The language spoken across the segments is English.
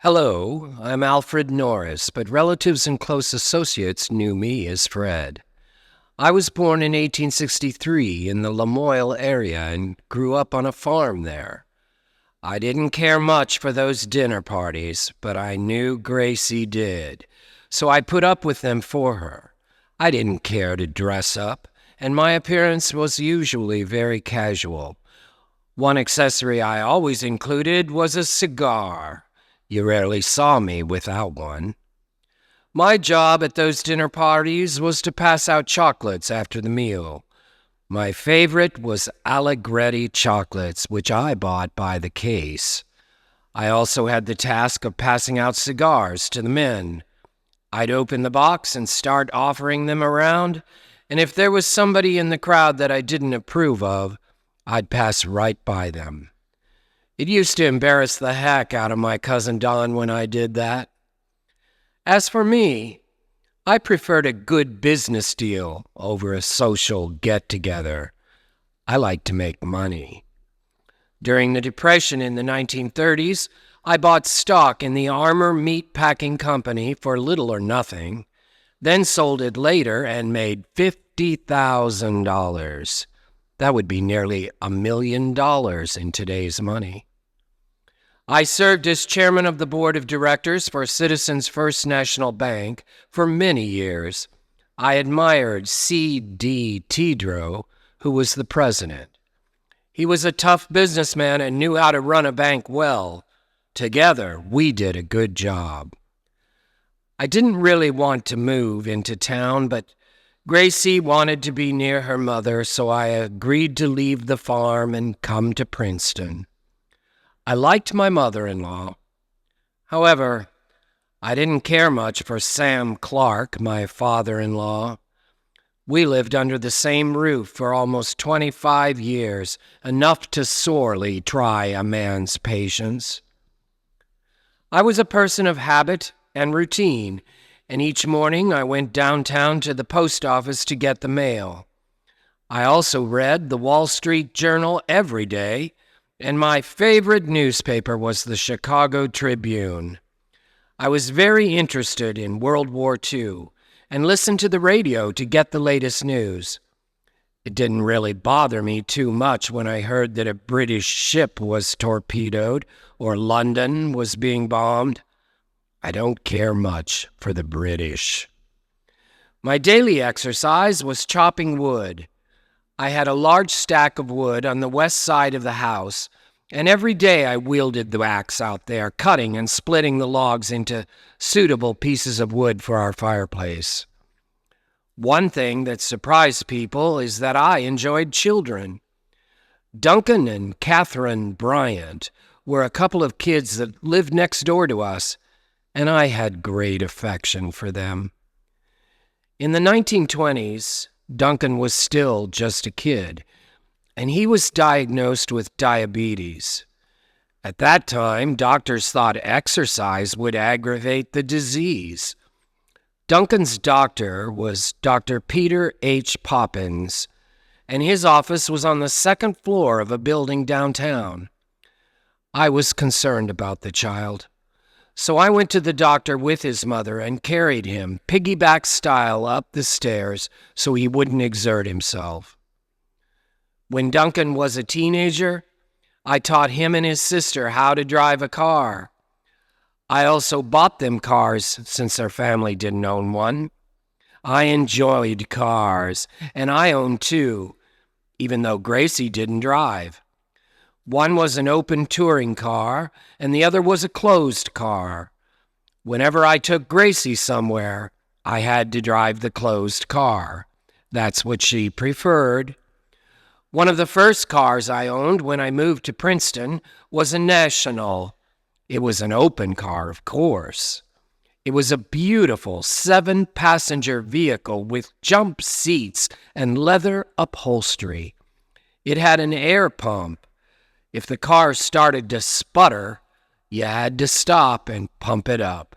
Hello, I'm Alfred Norris, but relatives and close associates knew me as Fred. I was born in 1863 in the Lamoille area and grew up on a farm there. I didn't care much for those dinner parties, but I knew Gracie did, so I put up with them for her. I didn't care to dress up, and my appearance was usually very casual. One accessory I always included was a cigar. You rarely saw me without one. My job at those dinner parties was to pass out chocolates after the meal. My favorite was Allegretti chocolates, which I bought by the case. I also had the task of passing out cigars to the men. I'd open the box and start offering them around, and if there was somebody in the crowd that I didn't approve of, I'd pass right by them. It used to embarrass the heck out of my cousin Don when I did that. As for me, I preferred a good business deal over a social get-together. I like to make money. During the Depression in the 1930s, I bought stock in the Armour Meat Packing Company for little or nothing, then sold it later and made $50,000. That would be nearly $1 million in today's money. I served as chairman of the board of directors for Citizens First National Bank for many years. I admired C.D. Tidrow, who was the president. He was a tough businessman and knew how to run a bank well. Together, we did a good job. I didn't really want to move into town, but Gracie wanted to be near her mother, so I agreed to leave the farm and come to Princeton. I liked my mother-in-law. However, I didn't care much for Sam Clark, my father-in-law. We lived under the same roof for almost 25 years, enough to sorely try a man's patience. I was a person of habit and routine, and each morning I went downtown to the post office to get the mail. I also read the Wall Street Journal every day, and my favorite newspaper was the Chicago Tribune. I was very interested in World War II and listened to the radio to get the latest news. It didn't really bother me too much when I heard that a British ship was torpedoed or London was being bombed. I don't care much for the British. My daily exercise was chopping wood. I had a large stack of wood on the west side of the house, and every day I wielded the axe out there, cutting and splitting the logs into suitable pieces of wood for our fireplace. One thing that surprised people is that I enjoyed children. Duncan and Catherine Bryant were a couple of kids that lived next door to us, and I had great affection for them. In the 1920s, Duncan was still just a kid, and he was diagnosed with diabetes. At that time, doctors thought exercise would aggravate the disease. Duncan's doctor was Dr. Peter H. Poppins, and his office was on the second floor of a building downtown. I was concerned about the child, so I went to the doctor with his mother and carried him piggyback style up the stairs so he wouldn't exert himself. When Duncan was a teenager, I taught him and his sister how to drive a car. I also bought them cars since their family didn't own one. I enjoyed cars, and I owned two, even though Gracie didn't drive. One was an open touring car, and the other was a closed car. Whenever I took Gracie somewhere, I had to drive the closed car. That's what she preferred. One of the first cars I owned when I moved to Princeton was a National. It was an open car, of course. It was a beautiful 7-passenger vehicle with jump seats and leather upholstery. It had an air pump. If the car started to sputter, you had to stop and pump it up.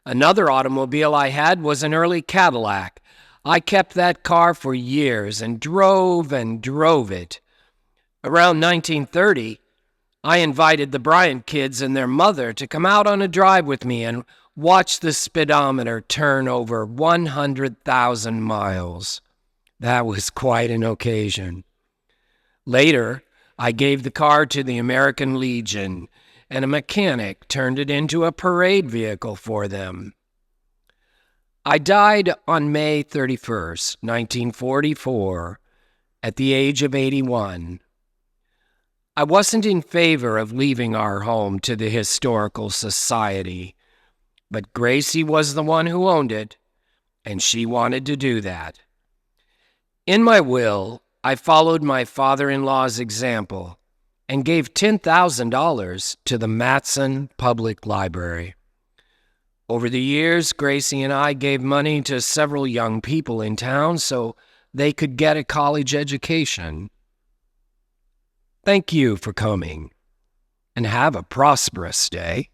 Another automobile I had was an early Cadillac. I kept that car for years and drove it. Around 1930, I invited the Bryant kids and their mother to come out on a drive with me and watch the speedometer turn over 100,000 miles. That was quite an occasion. Later, I gave the car to the American Legion, and a mechanic turned it into a parade vehicle for them. I died on May 31st, 1944, at the age of 81. I wasn't in favor of leaving our home to the Historical Society, but Gracie was the one who owned it, and she wanted to do that. In my will, I followed my father-in-law's example and gave $10,000 to the Matson Public Library. Over the years, Gracie and I gave money to several young people in town so they could get a college education. Thank you for coming, and have a prosperous day.